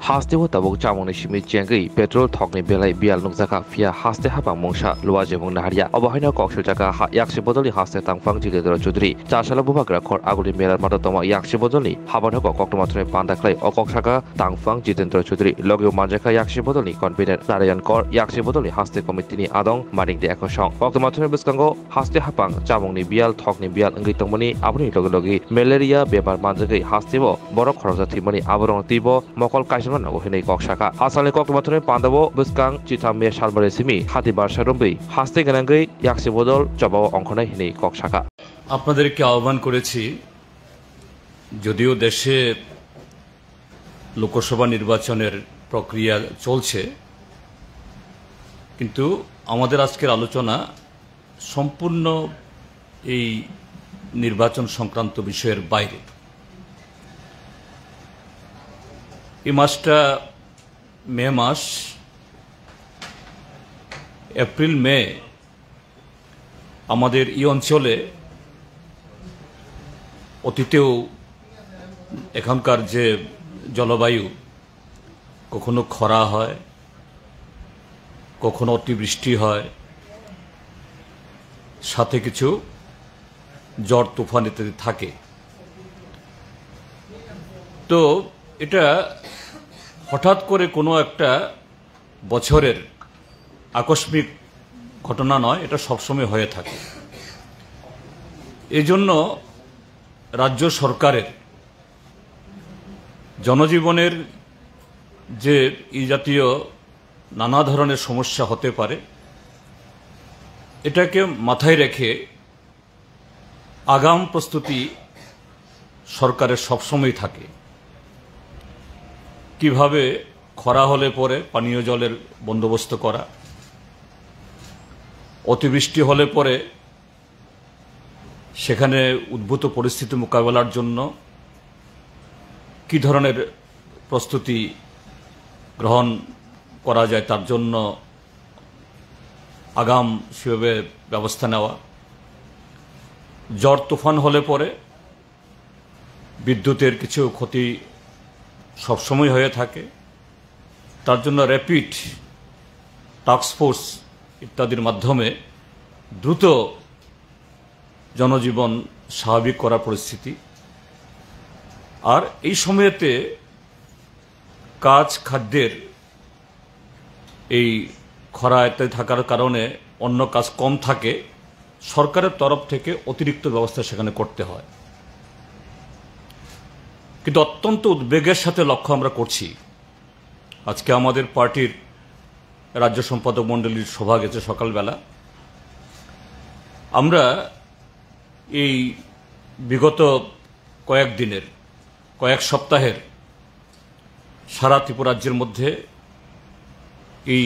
Haste tabuk chamoni shimi jengi petrol thokni belai bial nukjaka fia haste hapang mongsa luwa jemong naharia obahina kokshil jaka yakshi bodoli haste tangfang jidedro chudri chasala bubagra khor aguli melar mata toma yakshi bodoli haban hoko koktomathre pandaklai okoksaka tangfang jidendro chudri logyo manjaka yakshi bodoli convener narayan kor yakshi bodoli haste committee ni adong maring de ekosong koktomathre biskango haste hapang chamongni bial thokni bial ngi tongmani abuni logi malaria bebar manjagai haste bo borok khorja thimani aborong tibo mokol kaisman nago hinai koksaka asale koktomathre pandabo biskang chitame salbare simi hati barsha rombi haste ganangai yakshi bodol jabao অংখনাই hinai koksaka আপনাদেরকে আহ্বান করেছি যদিও দেশে লোকসভা নির্বাচনের প্রক্রিয়া চলছে কিন্তু আমাদের আজকের আলোচনা সম্পূর্ণ এই নির্বাচন সংক্রান্ত বিষয়ের বাইরে এই মাসটা মে মাস এপ্রিল মে আমাদের এই অঞ্চলে অতীতেও এখানকার যে জলবায়ু কখনো খরা হয় কখনো অতিবৃষ্টি হয় সাথে কিছু ঝড় তুফান ইত্যাদি থাকে তো এটা হঠাৎ করে কোনো একটা বছরের আকস্মিক ঘটনা নয় এটা সবসময় হয়ে থাকে এই জন্য রাজ্য সরকারের জনজীবনের যে এই জাতীয় নানা ধরনের সমস্যা হতে পারে এটাকে মাথায় রেখে আগাম প্রস্তুতি সরকারের সবসময় থাকে কিভাবে খরা হলে পরে পানীয় জলের বন্দোবস্ত করা অতিবৃষ্টি হলে পরে সেখানে উদ্ভূত পরিস্থিতি মোকাবেলার জন্য কি ধরনের প্রস্তুতি গ্রহণ করা যায় তার জন্য আগাম সেভাবে ব্যবস্থা নেওয়া ঝড় তুফান হলে পরে বিদ্যুতের কিছু ক্ষতি সবসময় হয়ে থাকে তার জন্য র্যাপিড টাস্কফোর্স ইত্যাদির মাধ্যমে দ্রুত জনজীবন স্বাভাবিক করার পরিস্থিতি আর এই সময়েতে কাজ খাদ্যের এই খরা ইত্যাদি থাকার কারণে অন্য কাজ কম থাকে সরকারের তরফ থেকে অতিরিক্ত ব্যবস্থা সেখানে করতে হয় কিন্তু অত্যন্ত উদ্বেগের সাথে লক্ষ্য আমরা করছি আজকে আমাদের পার্টির রাজ্য সম্পাদক মণ্ডলীর সভা গেছে সকালবেলা আমরা এই বিগত কয়েকদিনের কয়েক সপ্তাহের সারা ত্রিপুরা রাজ্যের মধ্যে এই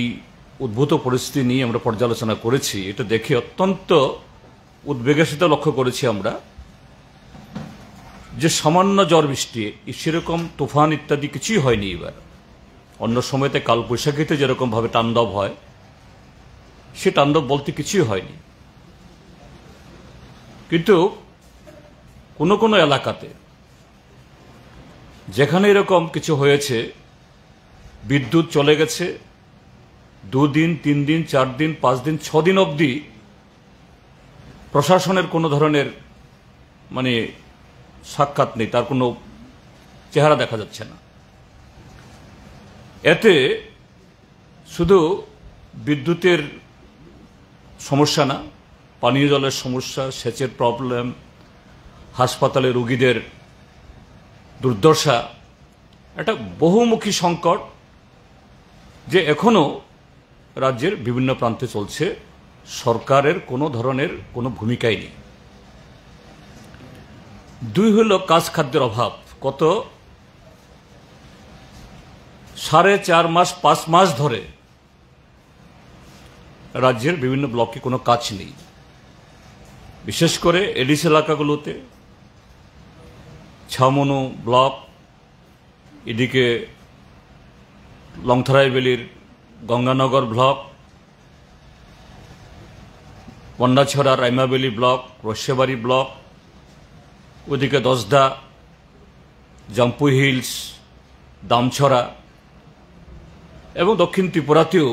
উদ্ভূত পরিস্থিতি নিয়ে আমরা পর্যালোচনা করেছি এটা দেখে অত্যন্ত উদ্বেগের সাথে লক্ষ্য করেছি আমরা যে সামান্য ঝড় বৃষ্টি সেরকম তুফান ইত্যাদি কিছুই হয়নি এবার অন্য সময়তে কালবৈশাখীতে যেরকমভাবে তাণ্ডব হয় সে তাণ্ডব বলতে কিছুই হয়নি কিন্তু কোনো কোনো এলাকাতে যেখানে এরকম কিছু হয়েছে বিদ্যুৎ চলে গেছে 2 দিন 3 দিন 4 দিন 5 দিন 6 দিন অবধি প্রশাসনের কোনো ধরনের মানে সাক্ষাৎ নেই তার কোনো চেহারা দেখা যাচ্ছে না এতে শুধু বিদ্যুতের সমস্যা না পানীয় জলের সমস্যা সেচের প্রবলেম হাসপাতালে রোগীদের দুর্দশা একটা বহুমুখী সংকট যে এখনো রাজ্যের বিভিন্ন প্রান্তে চলছে সরকারের কোনো ধরনের কোনো ভূমিকাই নেই দুই হল কাজ খাদ্যের অভাব কত 4.5 মাস 5 মাস ধরে রাজ্যের বিভিন্ন ব্লকে কোনো কাজ নেই বিশেষ করে এডিস এলাকাগুলোতে ছামনু ব্লক এদিকে লংথরাইবেলির গঙ্গানগর ব্লক বন্ডাছড়া রাইমাবেলি ব্লক রস্যবাড়ি ব্লক ওদিকে দশদা জাম্পুই হিলস দামছড়া এবং দক্ষিণ ত্রিপুরাতেও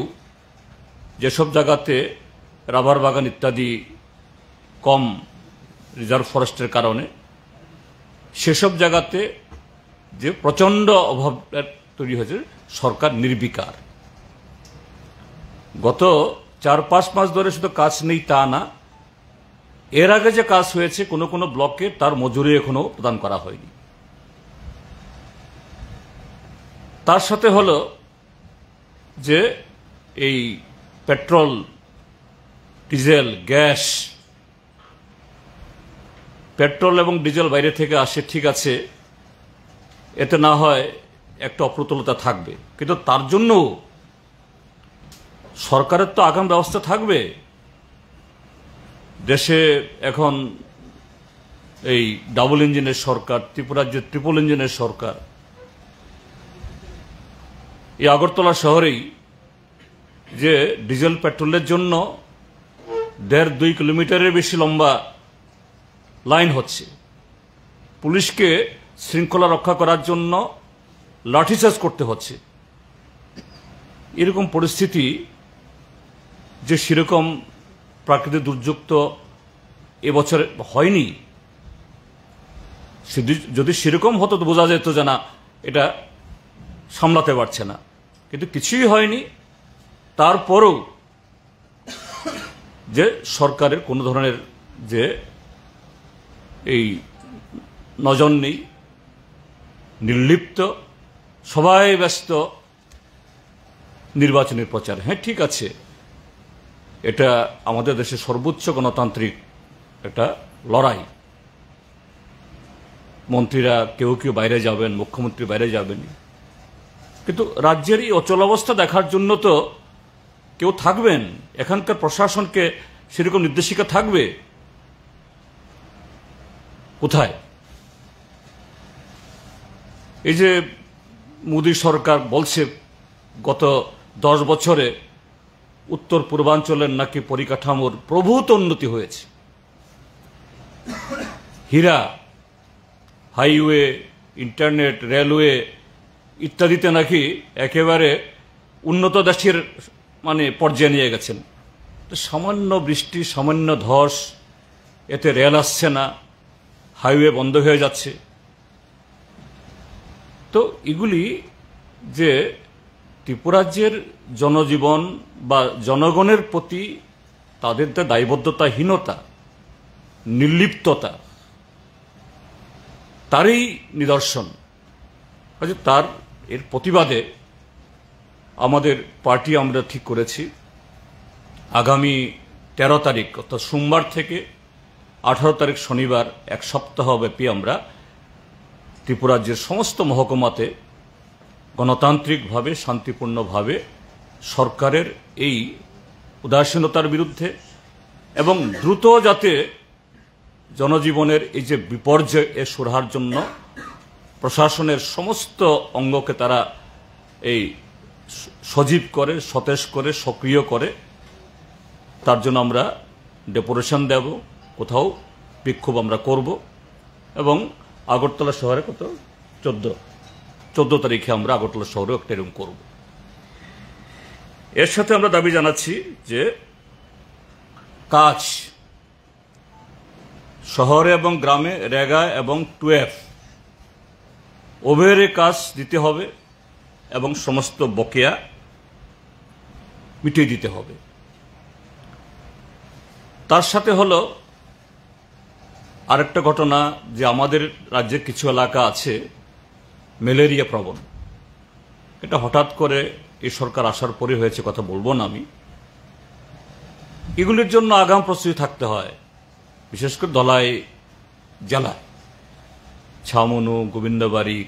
যেসব জায়গাতে রাবার বাগান ইত্যাদি কম রিজার্ভ ফরেস্টের কারণে সেসব জায়গাতে যে প্রচণ্ড অভাব তৈরি হয়েছে, সরকার নির্বিকার। গত 4-5 মাস ধরে শুধু কাজ নেই তা না, এর আগে যে কাজ হয়েছে কোনো কোনো ব্লকে তার মজুরি এখনো প্রদান করা হয়নি। তার সাথে হলো যে এই পেট্রোল, ডিজেল, গ্যাস, পেট্রোল এবং ডিজেল বাইরে থেকে আসে, ঠিক আছে, এতে না হয় একটা অপ্রতুলতা থাকবে, কিন্তু তার জন্য সরকারের তো আগাম ব্যবস্থা থাকবে। দেশে এখন এই ডাবল ইঞ্জিনের সরকার, ত্রিপুরার যে ট্রিপল ইঞ্জিনের সরকার, এই আগরতলা শহরেই যে ডিজেল পেট্রোলের জন্য 1.5-2 কিলোমিটারের বেশি লম্বা লাইন হচ্ছে, পুলিশকে শৃঙ্খলা রক্ষা করার জন্য লাঠিচার্জ করতে হচ্ছে। এরকম পরিস্থিতি যে সেরকম প্রাকৃতিক দুর্যোগ তো এবছর হয়নি, যদি সেরকম হতো তো বোঝা যেত যে না, এটা সামলাতে পারছে না, কিন্তু কিছুই হয়নি। তারপরেও যে সরকারের কোনো ধরনের যে এই নজর নেই, নির্লিপ্ত, সবাই ব্যস্ত নির্বাচনের প্রচার। হ্যাঁ, ঠিক আছে, এটা আমাদের দেশের সর্বোচ্চ গণতান্ত্রিক একটা লড়াই। মন্ত্রীরা কেউ কেউ বাইরে যাবেন, মুখ্যমন্ত্রী বাইরে যাবেন, কিন্তু রাজ্যের এই অচলাবস্থা দেখার জন্য তো কেউ থাকবেন। এখানকার প্রশাসনকে সেরকম নির্দেশিকা থাকবে কোথায়? এই যে মোদী সরকার বলছে গত 10 বছরে উত্তর পূর্বাঞ্চলের নাকি পরিকাঠামোর প্রভূত উন্নতি হয়েছে, হীরা, হাইওয়ে, ইন্টারনেট, রেলওয়ে ইত্যাদিতে নাকি একেবারে উন্নত দেশের পর্যায়ে নিয়ে গেছেন। সামান্য বৃষ্টি, সামান্য ধস, এতে রেল আসছে না, হাইওয়ে বন্ধ হয়ে যাচ্ছে। তো এগুলি যে ত্রিপুরাজ্যের জনজীবন বা জনগণের প্রতি তাদের যে দায়বদ্ধতাহীনতা, নির্লিপ্ততা, তারই নিদর্শন। তার এর প্রতিবাদে আমাদের পার্টি আমরা ঠিক করেছি আগামী 13 তারিখ অর্থাৎ সোমবার থেকে 18 তারিখ শনিবার 1 সপ্তাহ ব্যাপী আমরা ত্রিপুরাজ্যের সমস্ত মহকুমাতে গণতান্ত্রিকভাবে, শান্তিপূর্ণভাবে সরকারের এই উদাসীনতার বিরুদ্ধে এবং দ্রুত যাতে জনজীবনের এই যে বিপর্যয় এ সুরাহার জন্য প্রশাসনের সমস্ত অঙ্গকে তারা এই সজীব করে, সতেজ করে, সক্রিয় করে, তার জন্য আমরা ডেপুটেশন দেব, কোথাও বিক্ষোভ আমরা করব এবং আগরতলা শহরে 14 তারিখে আমরা আগরতলা শহরেও একটা এরকম করব। এর সাথে আমরা দাবি জানাচ্ছি যে কাজ শহরে এবং গ্রামে রেগা এবং 12 উভয়ের কাজ দিতে হবে এবং সমস্ত বকেয়া মিটিয়ে দিতে হবে। তার সাথে হলো আরেকটা ঘটনা যে আমাদের রাজ্যের কিছু এলাকা আছে ম্যালেরিয়া প্রবণ। এটা হঠাৎ করে এই সরকার আসার পরে হয়েছে, কথা বলবো না আমি। এগুলির জন্য আগাম প্রস্তুতি থাকতে হয়, বিশেষ করে ধলাই জেলায়, ছামনু, গোবিন্দবাড়ি,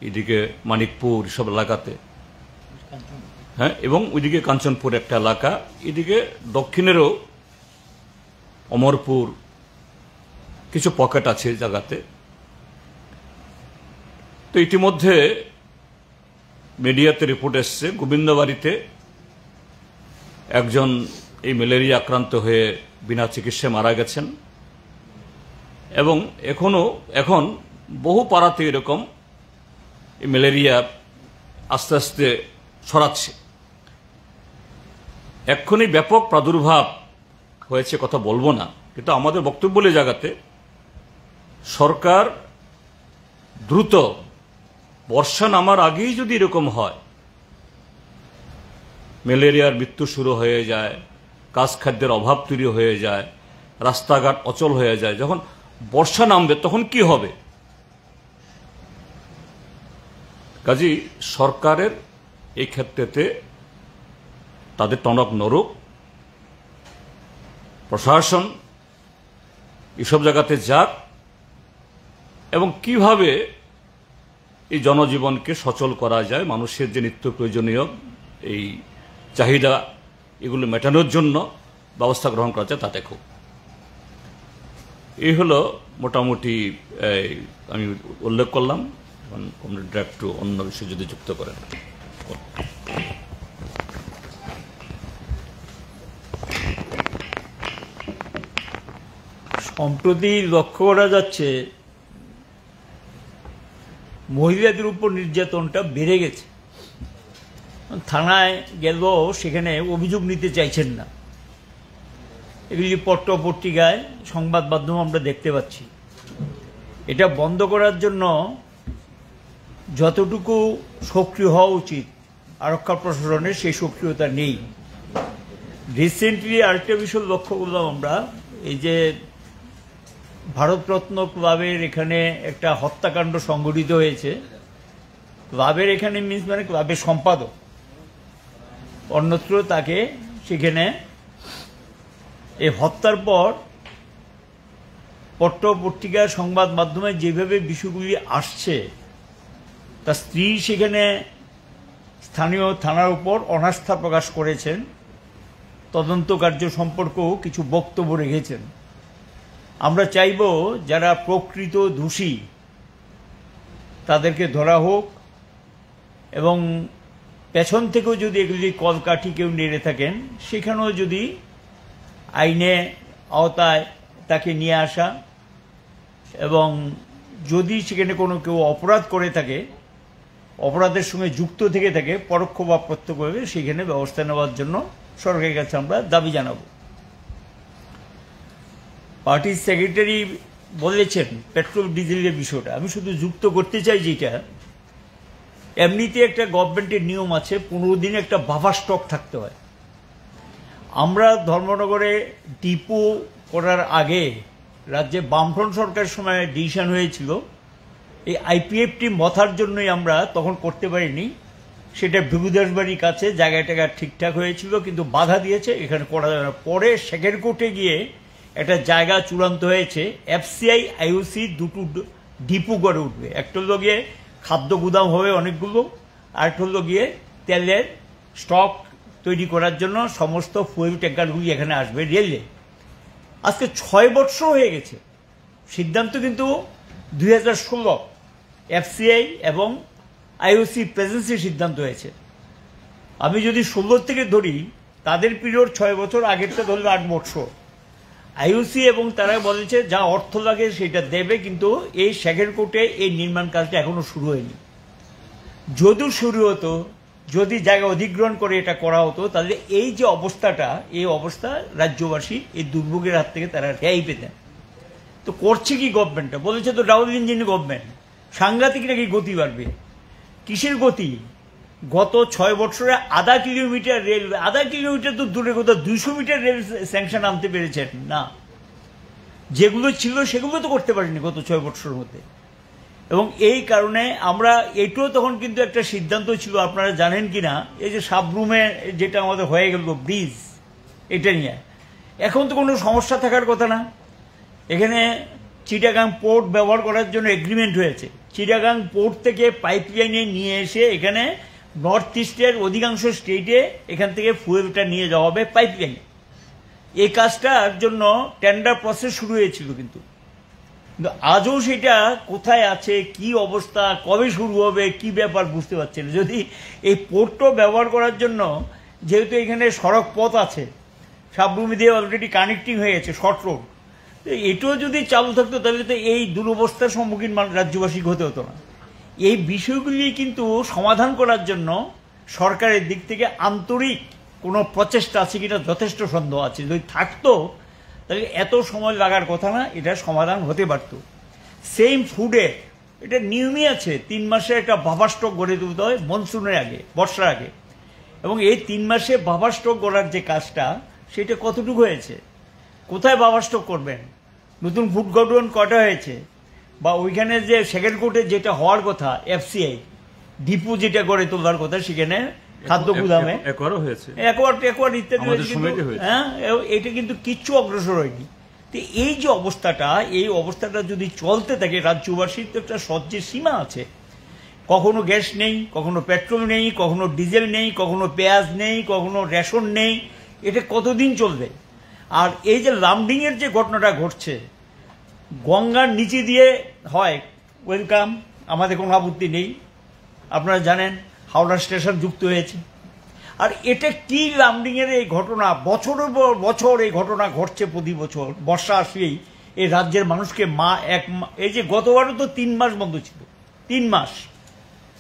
এদিকে মানিকপুর সব এলাকাতে, হ্যাঁ, এবং ওইদিকে কাঞ্চনপুর একটা এলাকা, এদিকে দক্ষিণেরও অমরপুর কিছু পকেট আছে জায়গাতে। তো ইতিমধ্যে মিডিয়াতে রিপোর্ট এসছে গোবিন্দবাড়িতে একজন এই ম্যালেরিয়া আক্রান্ত হয়ে বিনা চিকিৎসায় মারা গেছেন এবং এখন বহু পাড়াতে এরকম এই ম্যালেরিয়া আস্তে আস্তে ছড়াচ্ছে। এক্ষুনি ব্যাপক প্রাদুর্ভাব হয়েছে কথা বলবো না, কিন্তু আমাদের বক্তব্য বলে জায়গাতে সরকার দ্রুত বর্ষা নামার আগেই যদি এরকম হয়, ম্যালেরিয়ার মৃত্যু শুরু হয়ে যায়, কাঁচ খাদ্যের অভাব তৈরি হয়ে যায়, রাস্তাঘাট অচল হয়ে যায়, যখন বর্ষা নামবে তখন কি হবে? কাজী সরকারের এই ক্ষেত্রেতে তাদের টনক নরক, প্রশাসন এসব জায়গাতে যাক এবং কিভাবে এই জনজীবনকে সচল করা যায়, মানুষের যে নিত্য প্রয়োজনীয় এই চাহিদা এগুলো মেটানোর জন্য ব্যবস্থা গ্রহণ করা যায় তা দেখো। এই হলো মোটামুটি আমি উল্লেখ করলাম। কমরেডরা একটু অন্য বিষয় যদি যুক্ত করেন। সম্প্রতি লক্ষ্য করা যাচ্ছে মহিলাদের উপর নির্যাতনটা বেড়ে গেছে। থানায় গেলেও সেখানে অভিযোগ নিতে চাইছেন না। এগুলি পত্র পত্রিকায় সংবাদ মাধ্যম আমরা দেখতে পাচ্ছি। এটা বন্ধ করার জন্য যতটুকু সক্রিয় হওয়া উচিত আরক্ষা প্রশাসনের সেই সক্রিয়তা নেই। রিসেন্টলি আরেকটা বিষয় লক্ষ্য করলাম আমরা, এই যে ভারতরত্ন ক্লাবের এখানে একটা হত্যাকাণ্ড সংঘটিত হয়েছে। ক্লাবের এখানে মিন্স মানে ক্লাবের সম্পাদক, অন্যত্র তাকে সেখানে এই হত্যার পর পত্র পত্রিকা সংবাদ মাধ্যমে যেভাবে বিষয়গুলি আসছে, তার স্ত্রী সেখানে স্থানীয় থানার উপর অনাস্থা প্রকাশ করেছেন, তদন্ত কার্য সম্পর্কেও কিছু বক্তব্য রেখেছেন। আমরা চাইব যারা প্রকৃত দোষী তাদেরকে ধরা হোক এবং পেছন থেকেও যদি এগুলি কলকাঠি কেউ নেড়ে থাকেন সেখানেও যদি আইনে আওতায় তাকে নিয়ে আসা, এবং যদি সেখানে কোনো কেউ অপরাধ করে থাকে, অপরাধের সঙ্গে যুক্ত থেকে থাকে পরোক্ষ বা প্রত্যক্ষভাবে, সেখানে ব্যবস্থা নেওয়ার জন্য সরকারের কাছে আমরা দাবি জানাব। পার্টির সেক্রেটারি বলেছেন পেট্রোল ডিজেলের বিষয়টা, আমি শুধু যুক্ত করতে চাই যেটা এমনিতে একটা গভর্নমেন্টের নিয়ম আছে 15 দিনে একটা বাফার স্টক থাকতে হয়। আমরা ধর্মনগরে ডিপো করার আগে রাজ্যে বামফ্রন্ট সরকারের সময় ডিসিশন হয়েছিল এই আইপিএফটি মথার জন্যই আমরা তখন করতে পারিনি। সেটা ভিগুদাসবাড়ির কাছে জায়গাটাকে ঠিকঠাক হয়েছিল, কিন্তু বাধা দিয়েছে, এখানে করা যাবে না। পরে সেকেন্ড কোর্টে গিয়ে একটা জায়গা চূড়ান্ত হয়েছে, এফসিআই আইওসি দুটো ডিপো গড়ে উঠবে। একটা হলো গিয়ে খাদ্য গুদাম হবে অনেকগুলো, আর একটা হলো গিয়ে তেলের স্টক তৈরি করার জন্য সমস্ত ফুয়েল ট্যাঙ্কারগুলি এখানে আসবে রেলে। আজকে 6 বছর হয়ে গেছে, সিদ্ধান্ত কিন্তু 2016 এফসিআই এবং আইওসি প্রেজেন্সির সিদ্ধান্ত হয়েছে। আমি যদি 16 থেকে ধরি, তাদের পিরিয়ড 6 বছর, আগেরটা ধরলে 8 বছর। আইওসি এবং তারা বলেছে যা অর্থ লাগে সেটা দেবে, কিন্তু এই সেকেন্ড কোর্টে এই নির্মাণ কাজটা এখনো শুরু হয়নি। যদিও শুরু হতো, যদি জায়গা অধিগ্রহণ করে এটা করা হতো, তাহলে এই যে অবস্থাটা, এই অবস্থা রাজ্যবাসী এই দুর্ভোগের হাত থেকে তারা রেহাই পেতেন। তো করছে কি গভর্নমেন্টটা? বলেছে তো ডাবল ইঞ্জিন গভর্নমেন্ট, সাংঘাতিক নাকি গতি বাড়বে। কিসের গতি? গত 6 বছরে আধা কিলোমিটার রেল, আধা কিলোমিটার তো দূরে কোথাও 200 মিটার রেল স্যাংশন আনতে পেরেছেন না। যেগুলো ছিল সেগুলো তো করতে পারেনি গত 6 বছরের মধ্যে। এবং এই কারণে আমরা এটাও তখন কিন্তু একটা সিদ্ধান্ত ছিল, আপনারা জানেন কিনা, এই যে সাবরুমে যেটা আমাদের হয়ে গেল ব্রিজ, এটা নিয়ে এখন তো কোনো সমস্যা থাকার কথা না। এখানে চিটাগাং পোর্ট ব্যবহার করার জন্য এগ্রিমেন্ট হয়েছে। চিটাগাং পোর্ট থেকে পাইপলাইনে নিয়ে এসে এখানে নর্থ ইস্টের অধিকাংশ স্টেটে এখান থেকে ফুয়েলটা নিয়ে যাওয়া হবে পাইপলাইনে। এই কাজটার জন্য টেন্ডার প্রসেস শুরু হয়েছিল, কিন্তু আজও সেটা কোথায় আছে, কি অবস্থা, কবে শুরু হবে, কি ব্যাপার বুঝতে পারছি না। যদি এই পোর্টটা ব্যবহার করার জন্য, যেহেতু এখানে সড়ক পথ আছে, সাবরুমি দিয়ে অলরেডি কানেক্টিং হয়ে গেছে শর্ট রোড, এটাও যদি চালু থাকতো তাহলে তো এই দুরবস্থার সম্মুখীন রাজ্যবাসী হতে হতো না। এই বিষয়গুলি কিন্তু সমাধান করার জন্য সরকারের দিক থেকে আন্তরিক কোনো প্রচেষ্টা আছে কিনা যথেষ্ট সন্দেহ আছে। যদি থাকতো তাহলে এত সময় লাগার কথা না, এটা সমাধান হতে পারত। সেম ফুডে এটা নিয়মই আছে, 3 মাসে একটা বাফার স্টক গড়ে তুলতে হয় মনসুনের আগে, বর্ষার আগে। এবং এই 3 মাসে বাফার স্টক গড়ার যে কাজটা, সেটা কতটুকু হয়েছে? কোথায় বাফার স্টক করবেন? নতুন ফুড গঠন কটা হয়েছে? বা ওইখানে যে সেকেন্ড কোর্টে যেটা হওয়ার কথা, এফসিআই ডিপো যেটা গড়ে তোলার কথা, সেখানে খাদ্য গুদামে একোয়ার ইত্যাদি, হ্যাঁ, এটা কিন্তু কিচ্ছু অগ্রসর হয়নি। তো এই যে অবস্থাটা, এই অবস্থাটা যদি চলতে থাকে, রাজ্যবাসীর তো একটা সহ্যের সীমা আছে। কখনো গ্যাস নেই, কখনো পেট্রোল নেই, কখনো ডিজেল নেই, কখনো পেঁয়াজ নেই, কখনো রেশন নেই। এটা কতদিন চলবে? আর এই যে লামডিংয়ের যে ঘটনাটা ঘটছে, গঙ্গার নিচে দিয়ে হয়, ওয়েলকাম, আমাদের কোনো আপত্তি নেই। আপনারা জানেন হাওড়া স্টেশন যুক্ত হয়েছে। আর এটা কি লামডিংয়ের এই ঘটনা, বছরের পর বছর এই ঘটনা ঘটছে। প্রতি বছর বর্ষা আসলেই এই রাজ্যের মানুষকে এই যে গতবারও তো 3 মাস বন্ধ ছিল, 3 মাস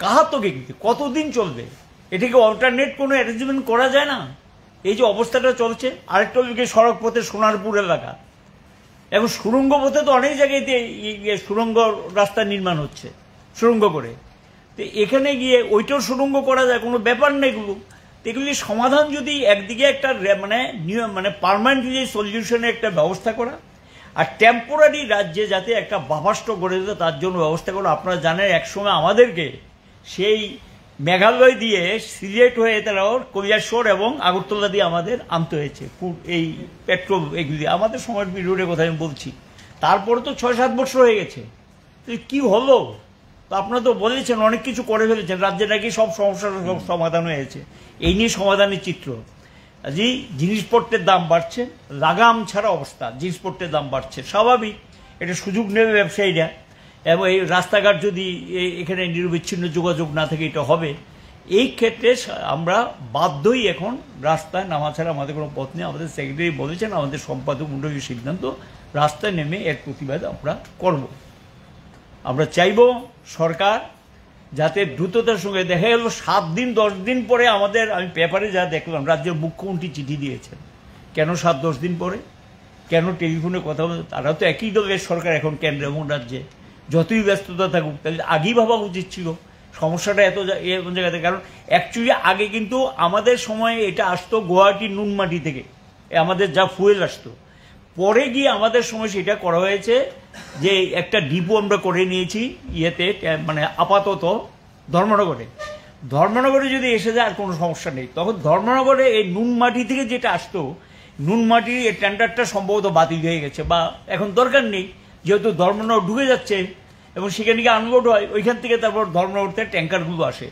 কাহাতকে কিন্তু কতদিন চলবে? এটাকে অল্টারনেট কোনো অ্যারেঞ্জমেন্ট করা যায় না? এই যে অবস্থাটা চলছে। আরেকটা হল সড়ক পথে সোনারপুর এলাকা, এখন সুড়ঙ্গ পথে তো অনেক জায়গাতে সুড়ঙ্গ রাস্তা নির্মাণ হচ্ছে, সুড়ঙ্গ করে। তো এখানে গিয়ে ওইটাও সুড়ঙ্গ করা যায়, কোনো ব্যাপার নেই। এগুলি সমাধান যদি একদিকে একটা মানে পার্মানেন্টলি সলিউশনের একটা ব্যবস্থা করা, আর টেম্পোরারি রাজ্যে যাতে একটা বাফার স্টক গড়ে দিতে তার জন্য ব্যবস্থা করা। আপনারা জানেন একসময় আমাদেরকে সেই মেঘালয় দিয়ে সিলেট হয়ে তারাও কৈলাসহর এবং আগরতলা দিয়ে আমাদের আনতে হয়েছে এই পেট্রোল, এগুলি আমাদের সময়ের পিরিয়ডের কথা আমি বলছি। তারপরে তো 6-7 বছর হয়ে গেছে। কি হলো? তো আপনারা তো বলেছেন অনেক কিছু করে ফেলেছেন, রাজ্যে নাকি সব সমস্যার সব সমাধান হয়েছে। এই নিয়ে সমাধানের চিত্র। যে জিনিসপত্রের দাম বাড়ছে, লাগাম ছাড়া অবস্থা, জিনিসপত্রের দাম বাড়ছে, স্বাভাবিক। এটা সুযোগ নেবে ব্যবসায়ীরা। এবং এই রাস্তাঘাট যদি এখানে নিরবিচ্ছিন্ন যোগাযোগ না থাকে, এটা হবে। এই ক্ষেত্রে আমরা বাধ্যই এখন রাস্তায় নামা ছাড়া আমাদের কোনো পথ নেই। আমাদের সেক্রেটারি বলেছেন, আমাদের সম্পাদক মণ্ডলীর সিদ্ধান্ত, রাস্তায় নেমে এর প্রতিবাদ আমরা করব। আমরা চাইব সরকার যাতে দ্রুততার সঙ্গে, দেখা গেল 7 দিন 10 দিন পরে আমাদের, আমি পেপারে যা দেখলাম, রাজ্যের মুখ্যমন্ত্রী চিঠি দিয়েছেন। কেন 7-10 দিন পরে? কেন টেলিফোনে কথা বলে? তারা তো একই দলের সরকার এখন কেন্দ্র এবং রাজ্যে। যতই ব্যস্ততা থাকুক, তাহলে আগেই ভাবা উচিত ছিল সমস্যাটা এত জায়গাতে। কারণ অ্যাকচুয়ালি আগে কিন্তু আমাদের সময়ে এটা আসতো গুয়াহাটি নুনমাটি থেকে, আমাদের যা ফুয়েল আসতো। পরে গিয়ে আমাদের সময় সেটা করা হয়েছে যে একটা ডিপো আমরা করে নিয়েছি ইয়েতে, মানে আপাতত ধর্মনগরে যদি এসে যায় আর কোনো সমস্যা নেই। তখন ধর্মনগরে এই নুনমাটি থেকে যেটা আসতো, নুনমাটির এই টেন্ডারটা সম্ভবত বাতিল হয়ে গেছে, বা এখন দরকার নেই, যেহেতু ধর্মনগর ঢুকে যাচ্ছে এবং সেখানে গিয়ে আনলোড হয়, ওইখান থেকে তারপর ধর্মনগর থেকে ট্যাঙ্কারগুলো আসে।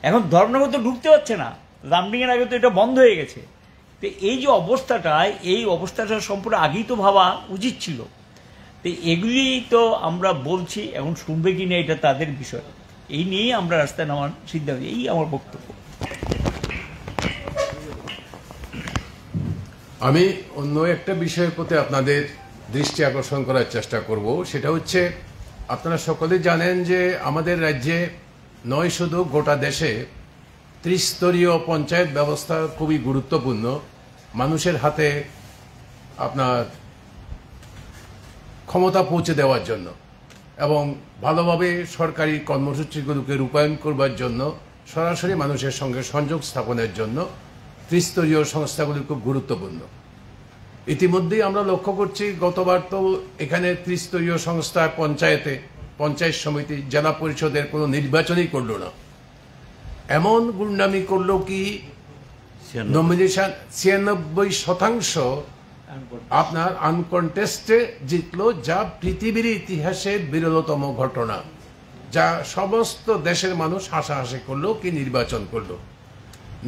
এখন ধর্মনগর তো ঢুকতে হচ্ছে না, লামডিংয়ের আগে তো এটা বন্ধ হয়ে গেছে। তো এই যে অবস্থাটা, এই অবস্থাটা সম্পূর্ণ আগেই তো ভাবা উচিত ছিল। তো এগুলি তো আমরা বলছি, এখন শুনবে কি না এটা তাদের বিষয়। এই নিয়েই আমরা রাস্তায় নামার সিদ্ধান্ত, এই আমার বক্তব্য। আমি অন্য একটা বিষয়ের প্রতি আপনাদের দৃষ্টি আকর্ষণ করার চেষ্টা করব। সেটা হচ্ছে, আপনারা সকলে জানেন যে আমাদের রাজ্যে নয়, শুধু গোটা দেশে 30 স্তরীয় পঞ্চায়েত ব্যবস্থা খুবই গুরুত্বপূর্ণ মানুষের হাতে আপনার ক্ষমতা পৌঁছে দেওয়ার জন্য এবং ভালোভাবে সরকারি কর্মসূচিগুলোকে রূপায়ণ করবার জন্য, সরাসরি মানুষের সঙ্গে সংযোগ স্থাপনের জন্য 30 স্তরীয় সংস্থাগুলি খুব গুরুত্বপূর্ণ। ইতিমধ্যেই আমরা লক্ষ্য করছি, গতবার তো এখানে 30 স্তরীয় সংস্থায় পঞ্চায়েত সমিতি, জেলা পরিষদের কোনো নির্বাচনই করল না। এমন গুন্ডামি করলো কি, নমিনেশন 96% আপনার আনকন্টেস্টে জিতলো, যা পৃথিবীর ইতিহাসের বিরলতম ঘটনা, যা সমস্ত দেশের মানুষ হাসাহাসি করলো কি নির্বাচন করলো।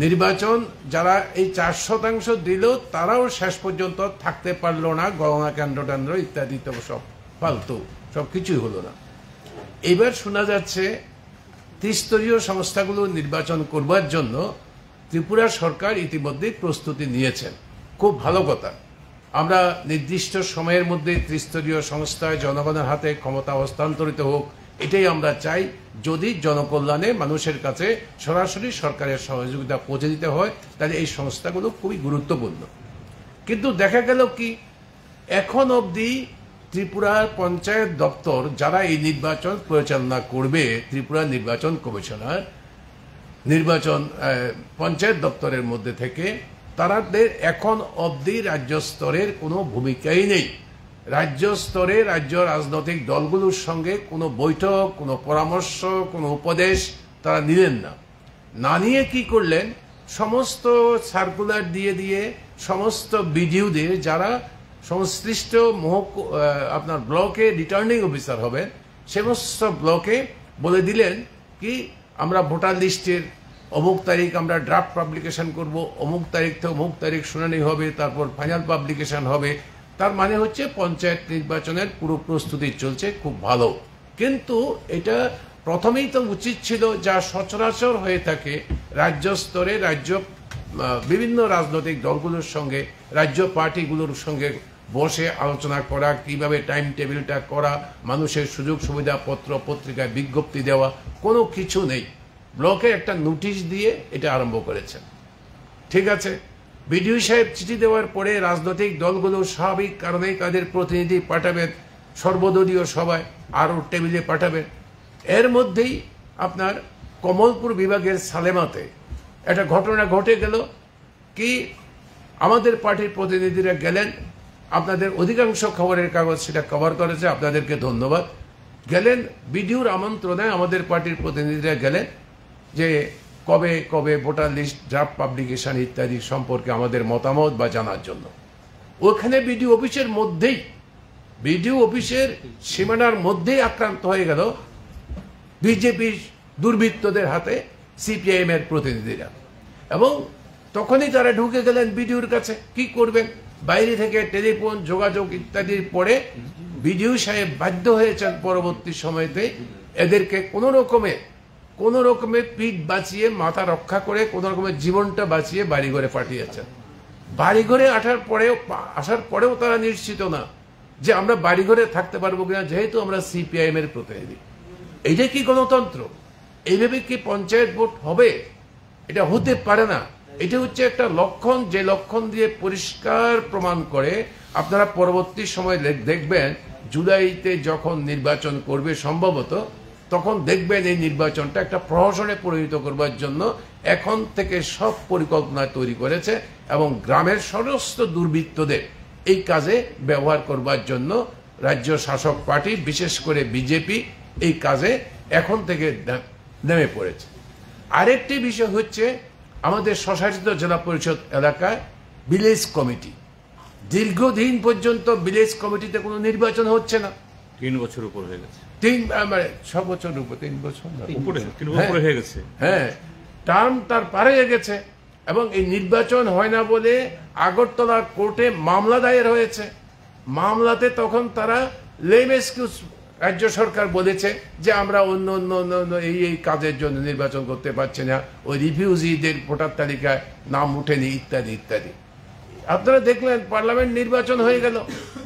নির্বাচন যারা এই 4% দিল, তারাও শেষ পর্যন্ত থাকতে পারলো না, গণনা কেন্দ্র ইত্যাদি তো সব ফালতু, সব কিছুই হলো না। এবার শোনা যাচ্ছে 30 স্তরীয় সংস্থাগুলো নির্বাচন করবার জন্য ত্রিপুরা সরকার ইতিমধ্যেই প্রস্তুতি নিয়েছেন। খুব ভালো কথা। আমরা নির্দিষ্ট সময়ের মধ্যে 30 স্তরীয় সংস্থায় জনগণের হাতে ক্ষমতা হস্তান্তরিত হোক, এটাই আমরা চাই। যদি জনকল্যাণে মানুষের কাছে সরাসরি সরকারের সহযোগিতা পৌঁছে দিতে হয়, তাহলে এই সংস্থাগুলো খুবই গুরুত্বপূর্ণ। কিন্তু দেখা গেল কি, এখন অবধি ত্রিপুরার পঞ্চায়েত দপ্তর যারা এই নির্বাচন পরিচালনা করবে, ত্রিপুরা নির্বাচন কমিশনার, নির্বাচন পঞ্চায়েত দপ্তরের মধ্যে থেকে, তাদের এখন অবধি রাজ্য স্তরের কোনো ভূমিকাই নেই। রাজ্য স্তরে রাজ্য রাজনৈতিক দলগুলোর সঙ্গে কোনো বৈঠক, কোনো পরামর্শ, কোনো উপদেশ তারা নিলেন না। না নিয়ে কি করলেন, সমস্ত সার্কুলার দিয়ে দিয়ে সমস্ত বিডিওদের যারা সংশ্লিষ্ট আপনার ব্লকে রিটার্নিং অফিসার হবেন, সমস্ত ব্লকে বলে দিলেন কি আমরা ভোটার লিস্টের অমুক তারিখ আমরা ড্রাফট পাবলিকেশন করব, অমুক তারিখ থেকে অমুক তারিখ শুনানি হবে, তারপর ফাইনাল পাবলিকেশন হবে। তার মানে হচ্ছে পঞ্চায়েত নির্বাচনের পুরো প্রস্তুতি চলছে, খুব ভালো। কিন্তু এটা প্রথমেই তো উচিত ছিল, যা সচরাচর হয়ে থাকে রাজ্য স্তরে, রাজ্য বিভিন্ন রাজনৈতিক দলগুলোর সঙ্গে, রাজ্য পার্টিগুলোর সঙ্গে বসে আলোচনা করা, কিভাবে টাইম টেবিলটা করা, মানুষের সুযোগ সুবিধা পত্র পত্রিকায় বিজ্ঞপ্তি দেওয়া, কোনো কিছু নেই। ব্লকে একটা নোটিশ দিয়ে এটা আরম্ভ করেছেন। ঠিক আছে, বিডিও সাহেব চিঠি দেওয়ার পরে রাজনৈতিক দলগুলো স্বাভাবিক কারণেই তাদের প্রতিনিধি পাঠাবেন সর্বদলীয় সভায়, আরও টেবিলে পাঠাবেন। এর মধ্যেই আপনার কমলপুর বিভাগের সালেমাতে একটা ঘটনা ঘটে গেল কি, আমাদের পার্টির প্রতিনিধিরা গেলেন, আপনাদের অধিকাংশ খবরের কাগজ সেটা কভার করেছে, আপনাদেরকে ধন্যবাদ। গেলেন বিডিওর আমন্ত্রণে, আমাদের পার্টির প্রতিনিধিরা গেলেন যে কবে কবে ভোটার লিস্ট ড্রাফট পাবলিকেশন ইত্যাদি সম্পর্কে আমাদের মতামত বা জানার জন্য। ওখানে বিডিও অফিসের মধ্যেই, বিডিও অফিসের সীমানার মধ্যেই আক্রান্ত হয়ে গেল বিজেপি দুর্বৃত্তদের হাতে সিপিআইএম এর প্রতিনিধিরা। এবং তখনই তারা ঢুকে গেলেন বিডিওর কাছে। কি করবেন, বাইরে থেকে টেলিফোন যোগাযোগ ইত্যাদির পরে বিডিও সাহেব বাধ্য হয়েছেন পরবর্তী সময়তে এদেরকে কোনো রকমে পিঠ বাঁচিয়ে, মাথা রক্ষা করে, কোনো রকমের জীবনটা বাঁচিয়ে বাড়িঘরে পাঠিয়েছেন। বাড়িঘরে আসার পরেও তারা নিশ্চিত না যে আমরা বাড়িঘরে থাকতে পারবো কিনা, যেহেতু আমরা সিপিআইএম এর প্রতিনিধি। এইটা কি গণতন্ত্র? এইভাবে কি পঞ্চায়েত ভোট হবে? এটা হতে পারে না। এটা হচ্ছে একটা লক্ষণ, যে লক্ষণ দিয়ে পরিষ্কার প্রমাণ করে, আপনারা পরবর্তী সময় দেখবেন জুলাইতে যখন নির্বাচন করবে সম্ভবত, তখন দেখবেন এই নির্বাচনটা একটা প্রহসনে পরিণত করবার জন্য এখন থেকে সব পরিকল্পনা তৈরি করেছে, এবং গ্রামের সমস্ত দুর্বৃত্তদের এই কাজে ব্যবহার করবার জন্য রাজ্য শাসক পার্টি, বিশেষ করে বিজেপি, এই কাজে এখন থেকে নেমে পড়েছে। আরেকটি বিষয় হচ্ছে, আমাদের স্বশাসিত জেলা পরিষদ এলাকায় ভিলেজ কমিটি, দীর্ঘদিন পর্যন্ত ভিলেজ কমিটিতে কোনো নির্বাচন হচ্ছে না। 3 বছর উপর হয়ে গেছে, 6 বছর উপর, 3 বছর উপরে হয়ে গেছে। হ্যাঁ, টার্ম তার পারে গেছে। এবং এই নির্বাচন হয় না বলে আগরতলা কোর্টে মামলা দায়ের হয়েছে। মামলাতে তখন তারা লেম এক্সকিউজ, রাজ্য সরকার বলেছে যে আমরা অন্য এই কাজের জন্য নির্বাচন করতে পারছি না, ওই রিফিউজিদের ভোটার তালিকায় নাম উঠেনি ইত্যাদি ইত্যাদি। আপনারা দেখলেন পার্লামেন্ট নির্বাচন হয়ে গেল,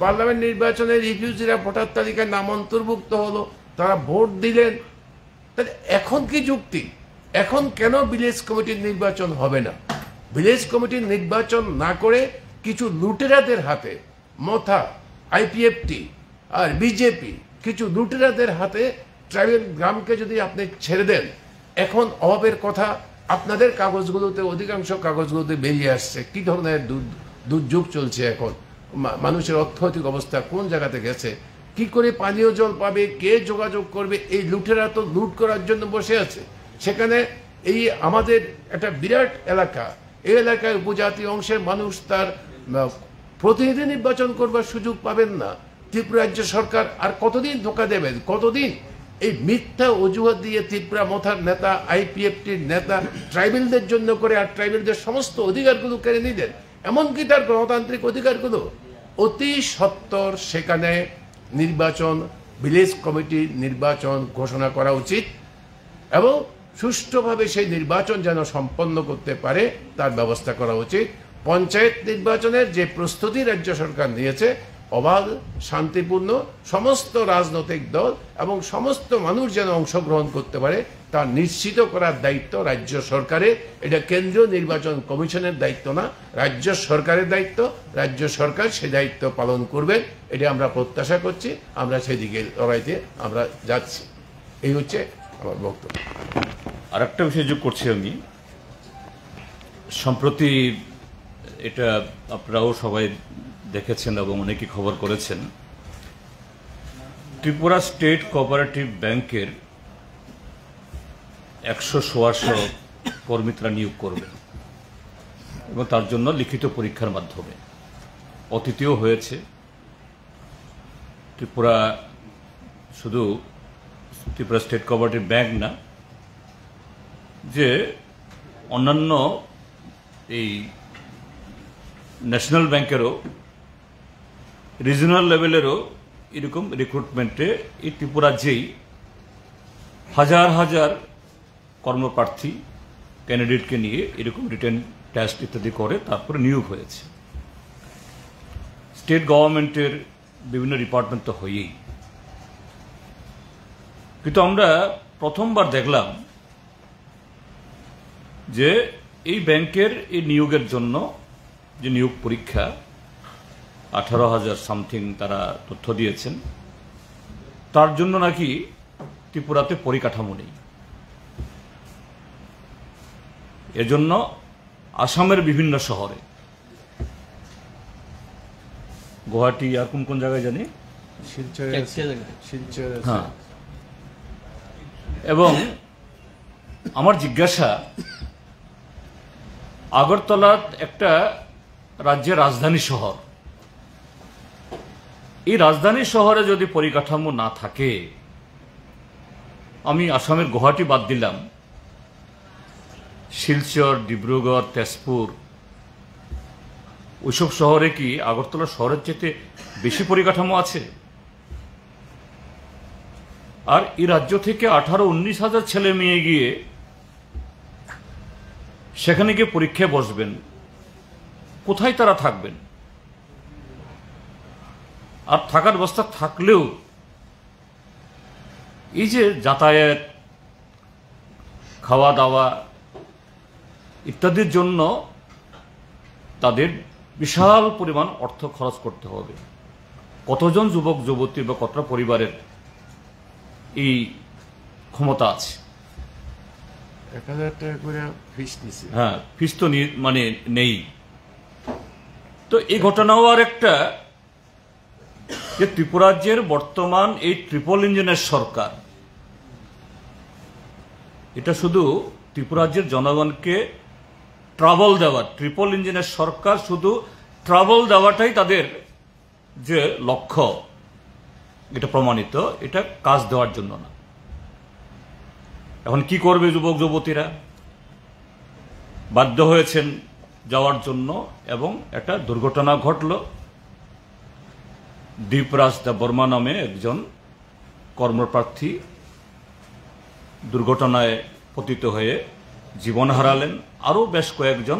পার্লামেন্ট নির্বাচনে রিফিউজিরা ভোটার তালিকায় নাম অন্তর্ভুক্ত হলো, তারা ভোট দিলেন। তাহলে এখন কি যুক্তি? এখন কেন ভিলেজ কমিটির নির্বাচন হবে না? ভিলেজ কমিটির নির্বাচন না করে কিছু লুটেরাদের হাতে, মথা, আইপিএফটি আর বিজেপি, কিছু লুটেরাদের হাতে ট্রাইবেল গ্রামকে যদি আপনি ছেড়ে দেন, এখন অভাবের কথা আপনাদের কাগজগুলোতে, অধিকাংশ কাগজগুলোতে বেরিয়ে আসছে কি ধরনের দুর্যোগ চলছে এখন, মানুষের অর্থনৈতিক অবস্থা কোন জায়গাতে গেছে, কি করে পানীয় জল পাবে, কে যোগাযোগ করবে। এই লুটেরা তো লুট করার জন্য বসে আছে। সেখানে এই আমাদের একটা বিরাট এলাকা, এই এলাকায় উপজাতি অংশের মানুষ তার প্রতিনিধি নির্বাচন করবার সুযোগ পাবেন না। ত্রিপুরা রাজ্য সরকার আর কতদিন ধোঁকা দেবেন? কতদিন এই মিথ্যা অজুহাত দিয়ে ত্রিপুরা মথার নেতা, আইপিএফটির নেতা ট্রাইবেলদের জন্য করে, আর ট্রাইবেলদের সমস্ত অধিকারগুলো কেড়ে নিলেন, এমনকি তার গণতান্ত্রিক অধিকারগুলো। অতি সত্বর সেখানে নির্বাচন, ভিলেজ কমিটির নির্বাচন ঘোষণা করা উচিত, এবং সুষ্ঠুভাবে সেই নির্বাচন যেন সম্পন্ন করতে পারে তার ব্যবস্থা করা উচিত। পঞ্চায়েত নির্বাচনের যে প্রস্তুতি রাজ্য সরকার নিয়েছে, অবাধ, শান্তিপূর্ণ, সমস্ত রাজনৈতিক দল এবং সমস্ত মানুষ যেন অংশগ্রহণ করতে পারে তা নিশ্চিত করার দায়িত্ব রাজ্য সরকারের। এটা কেন্দ্রীয় নির্বাচন কমিশনের দায়িত্ব না, রাজ্য সরকারের দায়িত্ব। রাজ্য সরকার সে দায়িত্ব পালন করবেন, এটা আমরা প্রত্যাশা করছি। আমরা সেদিকে লড়াইতে আমরা যাচ্ছি। এই হচ্ছে আমার বক্তব্য। আর একটা বিষয় যোগ করছি আমি, সম্প্রতি এটা আপনারাও সবাই দেখেছেন এবং অনেকে খবর করেছেন, ত্রিপুরা স্টেট কোঅপারেটিভ ব্যাংকের 100 কর্মীরা নিয়োগ করবে এবং তার জন্য লিখিত পরীক্ষার মাধ্যমে অতীতেও হয়েছে। শুধু ত্রিপুরা স্টেট কোঅপারেটিভ ব্যাংক না, যে অন্যান্য এই ন্যাশনাল ব্যাংকেরও রিজনাল লেভেলেরও এরকম রিক্রুটমেন্টে এই ত্রিপুরাজ্যেই হাজার হাজার কর্মপ্রার্থী ক্যান্ডিডেটকে নিয়ে এরকম রিটেন টেস্ট ইত্যাদি করে তারপরে নিয়োগ হয়েছে। স্টেট গভর্নমেন্টের বিভিন্ন ডিপার্টমেন্ট তো হয়েই, কিন্তু আমরা প্রথমবার দেখলাম যে এই ব্যাংকের এই নিয়োগের জন্য যে নিয়োগ পরীক্ষা 18,000 সামথিং তারা তথ্য দিয়েছেন, তার জন্য নাকি ত্রিপুরাতে পরিকাঠামো নেই। এজন্য আসামের বিভিন্ন শহরে, গুয়াহাটি আর কোন কোন জায়গায় জানি, হ্যাঁ, এবং আমার জিজ্ঞাসা, আগরতলা একটা রাজ্যের রাজধানী শহর, এই রাজধানী শহরে যদি পরিকাঠামো না থাকে, আমি আসামের গুয়াহাটি বাদ দিলাম, শিলচর, ডিব্রুগড়, তেজপুর, ওইসব শহরে কি আগরতলা শহরের চেয়ে বেশি পরিকাঠামো আছে? আর এই রাজ্য থেকে 18-19 হাজার ছেলে মেয়ে গিয়ে সেখানে গিয়ে পরীক্ষায় বসবেন, কোথায় তারা থাকবেন? আর থাকার ব্যবস্থা থাকলেও এই যে যাতায়াত, খাওয়া দাওয়া ইত্যাদির জন্য তাদের বিশাল পরিমাণ অর্থ খরচ করতে হবে। কতজন যুবক যুবতী বা কতটা পরিবারের এই ক্ষমতা আছে? 1,000 টাকা করে ফিস নিছে। হ্যাঁ, ফিস তো মানে নেই। তো এই ঘটনাও আর একটা, যে ত্রিপুরাজ্যের বর্তমান এই ট্রিপল ইঞ্জিনের সরকার, এটা শুধু ত্রিপুরাজ্যের জনগণকে ট্রাবল দেওয়া, ট্রিপল ইঞ্জিনের সরকার শুধু ট্রাবল দেওয়াটাই তাদের যে লক্ষ্য, এটা প্রমাণিত, এটা কাজ দেওয়ার জন্য না। এখন কি করবে যুবক যুবতীরা? বাধ্য হয়েছেন যাওয়ার জন্য, এবং একটা দুর্ঘটনা ঘটল। দীপরাজ দেববর্মা নামে একজন কর্মপ্রার্থী দুর্ঘটনায় পতিত হয়ে জীবন হারালেন, আরও বেশ কয়েকজন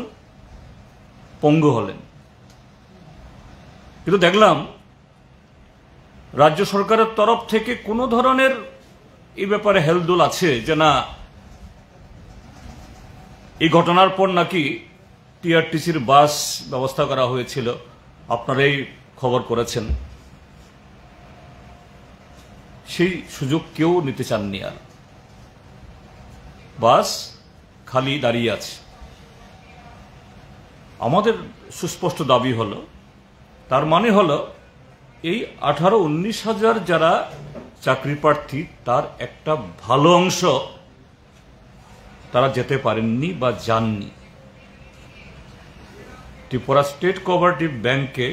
পঙ্গু হলেন। কিন্তু দেখলাম রাজ্য সরকারের তরফ থেকে কোনো ধরনের এই ব্যাপারে হেলদোল আছে যে না, এই ঘটনার পর নাকি টিআরটিসির বাস ব্যবস্থা করা হয়েছিল, আপনারাই খবর করেছেন, সেই সুযোগ কেউ নিতে চাননি। আর বাস খালি দাঁড়িয়ে আছে। আমাদের সুস্পষ্ট দাবি হলো, তার মানে হলো এই 18-19 হাজার যারা চাকরি প্রার্থী, তার একটা ভালো অংশ তারা যেতে পারেননি বা যাননি। ত্রিপুরা স্টেট কোঅপারেটিভ ব্যাংকে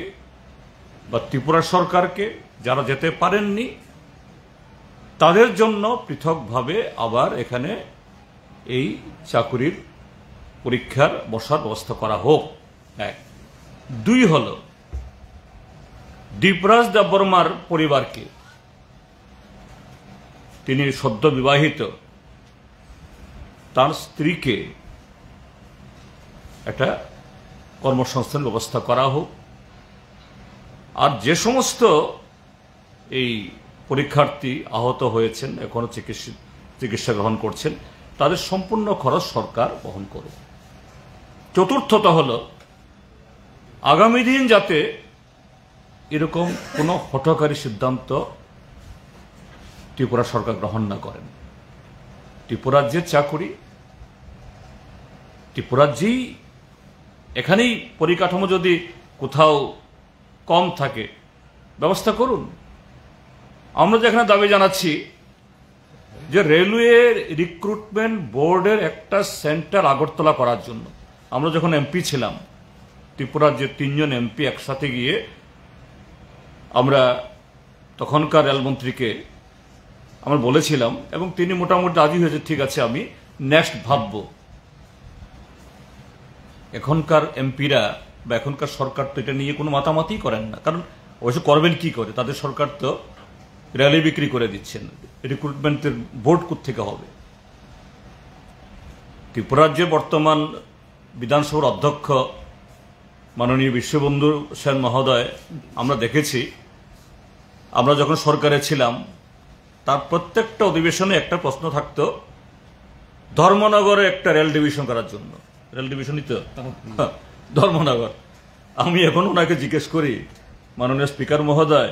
বা ত্রিপুরা সরকারকে যারা যেতে পারেননি, তাদের জন্য পৃথকভাবে আবার এখানে এই চাকুরির পরীক্ষার বসার ব্যবস্থা করা হোক। 1, 2 হলো দীপরাজ দেববর্মার পরিবারকে, তিনি সদ্য বিবাহিত, তার স্ত্রীকে একটা কর্মসংস্থান ব্যবস্থা করা হোক। আর যে সমস্ত এই পরীক্ষার্থী আহত হয়েছেন, এখনো চিকিৎসা গ্রহণ করছেন, তাদের সম্পূর্ণ খরচ সরকার বহন করবে। চতুর্থত হলো আগামী দিন যাতে এরকম কোনো হঠকারী সিদ্ধান্ত ত্রিপুরা সরকার গ্রহণ না করেন। ত্রিপুরাজ্যের চাকুরি, ত্রিপুরাজ্যেই এখানেই পরিকাঠামো যদি কোথাও কম থাকে ব্যবস্থা করুন। আমরা যেখানে দাবি জানাচ্ছি যে রেলওয়ে রিক্রুটমেন্ট বোর্ডের একটা সেন্টার আগরতলা করার জন্য, আমরা যখন এমপি ছিলাম, ত্রিপুরার যে 3 জন এমপি একসাথে গিয়ে আমরা তখনকার রেলমন্ত্রীকে আমরা বলেছিলাম এবং তিনি মোটামুটি রাজি হয়েছে, ঠিক আছে আমি নেক্সট ভাববো। এখনকার এমপিরা বা এখনকার সরকার তো এটা নিয়ে কোনো মাতামাতি করেন না, কারণ অবশ্য করবেন কি করে, তাদের সরকার তো রেলে বিক্রি করে দিচ্ছেন, রিক্রুটমেন্টের বোর্ড কোত্থেকে হবে। ত্রিপুরার যে বর্তমান বিধানসভার অধ্যক্ষ মাননীয় বিশ্ববন্ধু সেন মহোদয়, আমরা দেখেছি আমরা যখন সরকারে ছিলাম তার প্রত্যেকটা অধিবেশনে একটা প্রশ্ন থাকতো ধর্মনগরে একটা রেল ডিভিশন করার জন্য। রেল ডিভিশনই তো ধর্মনগর। আমি এখন ওনাকে জিজ্ঞেস করি, মাননীয় স্পিকার মহোদয়,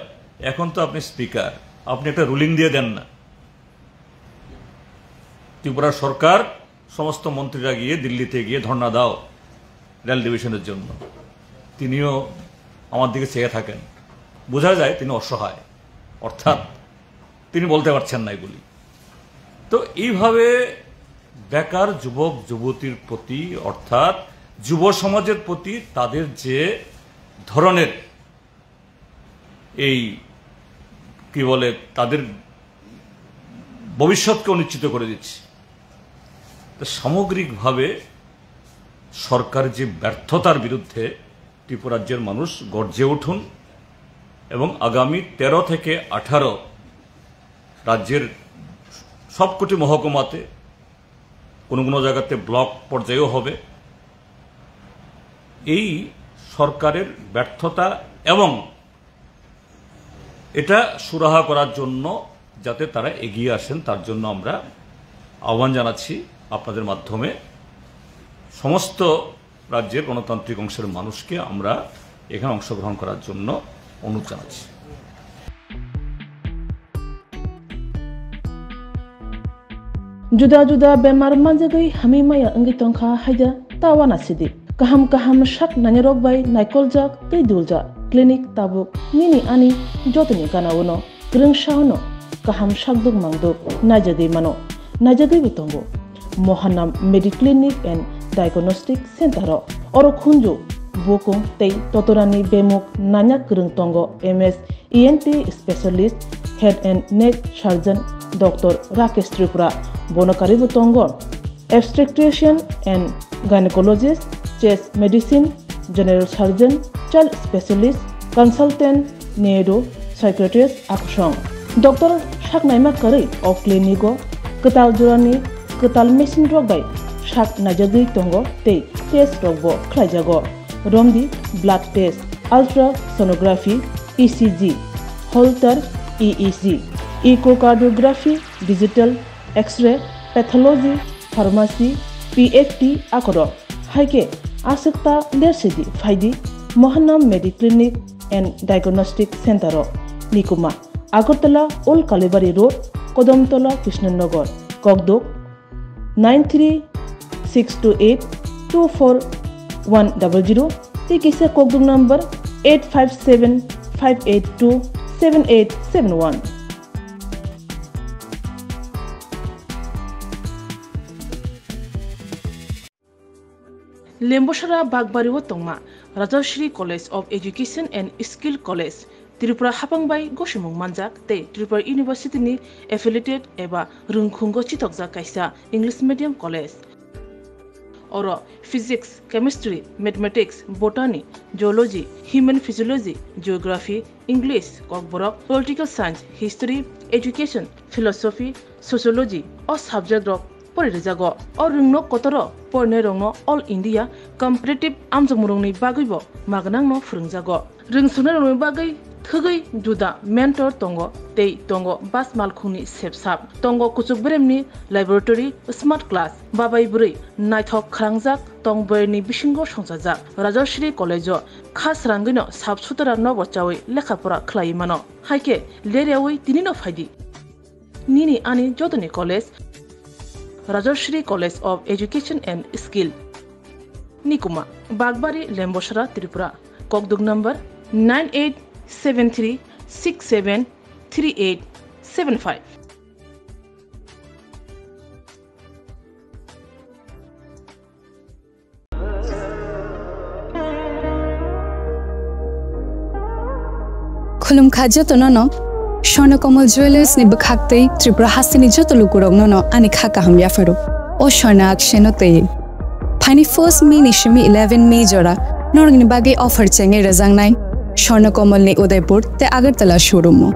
এখন তো আপনি স্পিকার, আপনি একটা রুলিং দিয়ে দেন না। ত্রিপুরা সরকার সমস্ত মন্ত্রীরা গিয়ে দিল্লিতে গিয়ে ধর্ণা দাও রেল ডিভিশনের জন্য। তিনিও আমার দিকে চেয়ে থাকেন, বোঝা যায় তিনি অসহায়, অর্থাৎ তিনি বলতে পারছেন না এগুলি। তো এইভাবে বেকার যুবক যুবতীর প্রতি, অর্থাৎ যুব সমাজের প্রতি তাদের যে ধরনের এই কি বলে তাদের ভবিষ্যৎকে অনিশ্চিত করে দিচ্ছে। তো সামগ্রিকভাবে সরকার যে ব্যর্থতার বিরুদ্ধে ত্রিপুরাজ্যের মানুষ গর্জে উঠুন এবং আগামী 13 থেকে 18 রাজ্যের সবকটি মহকুমাতে, কোনো কোনো জায়গাতে ব্লক পর্যায়েও হবে, এই সরকারের ব্যর্থতা এবং এটা সুরাহা করার জন্য যাতে তারা এগিয়ে আসেন, তার জন্য আমরা আহ্বান জানাচ্ছি আপনাদের মাধ্যমে সমস্ত রাজ্যের গণতান্ত্রিক অংশের মানুষকে আমরা এখানে অংশগ্রহণ করার জন্য অনুরোধ জানাচ্ছি। जुदा-जुदा बेमार मानजागै हामिमाया अंगि तंखा हायदा तावाना सिदि kaham kaham shak nanyarok bai naikoljak tei duljak clinic tabuk nini ani jotoni ganawono grungshauno kaham shakduk mangduk najagei mano najagei bitongo Mohanam Mediclinic and Diagnostic Center oro khunju bokung tei totorani bemuk nanyak grung tongo MS ENT specialist head and neck surgeon Dr. Rakesh Tripura bonokari butongo obstetrician and gynecologist chest medicine general surgeon child specialist consultant neuro psychiatrist aksong Dr. Shaknaima Kari of Clinico Ketal Jurani Ketal Machine Drug by Shak Najagi Tongo Te Test Rogbo Klajago Romdi Blood Test Ultrasonography ECG Holter EEG Echocardiography Digital X-ray Pathology Pharmacy PFT Akoro Haike Asekta Lersidi Faidi Mohanam Mediclinic and Diagnostic Center Nikuma Agartala Old Kalibari Road Kodamtola Krishnanagar Kogdok 93-628-24100 Tikisa Kogdok number 857-582-7871 Lembosara Bagbari Tongma Rajashri College of Education and Skill College Tripura Hapangbai Goshimung Manjak Te Tripura University ni affiliated eba Rungkhungo Chitokja Kaisa English Medium College Oro Physics, Chemistry, Mathematics, Botany, Geology, Human Physiology, Geography, English, Kokborok, Political Science, History, Education, Philosophy, Sociology or subject of परिजागो और रिंगनो कोतरो परने रंगनो all India competitive आमजमुरंनि बागैबो मागनांनो फोरोंजागो रिंसुनो रंगनि बागै थगै जुदा mentor तंगो तै तंगो बास मालखुनि सेबसाब तंगो कुचुक ब्रेमनि laboratory smart class बाबाय बुरै नायथक खरांजाक तंबरनि बिसिंगो संजाजाक राजश्री कलेजो खास रांगैनो साबसुतरा नबचावै लेखाफोरा खलायमानो हायके लेरियावै तिनिनो फायदि निनि आनि जतनि college Rajashree college of education and skill निकुमा बागबारी लेम्बोसरा त्रिपुरा ककदुक नंबर 9873673875 खुलुम खाजो तो न स्वर्णकमल ज्वेलर्स नि बखाक्तै त्रिपुरा हासिनि जतो लुकुरंग न आनि खाका हम याफरो ओ स्वर्णा अक्षनो तै फाइनि फर्स्ट मे निशमी 11 मे जरा नरगनि बागे ऑफर चेंगे रजांगनाय स्वर्णकमल नि उदयपुर ते अगरतला शोरूम ओ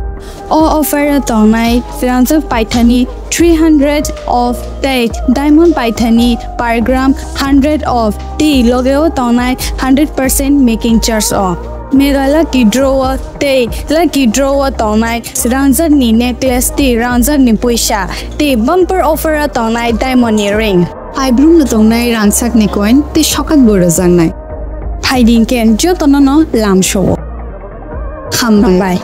ऑफर तंगनाय फ्रांसफ पाइथानी 300 ऑफ टेट डायमंड पाइथानी पर ग्राम 100 ऑफ टी लोगो तंगनाय 100% मेकिंग चार्ज ऑफ मेरा लकी ड्रॉवर ते लकी ड्रॉवर तंगनाय रांजर नि नेकलेस ते रांजर नि पैसा ते बम्पर ऑफर तंगनाय डायमंड रिंग आइब्रुम तंगनाय रांसाक नि कॉइन ते शकात बोरजांनाय फाइडिंग केन जो तननो लाम शो खामबाय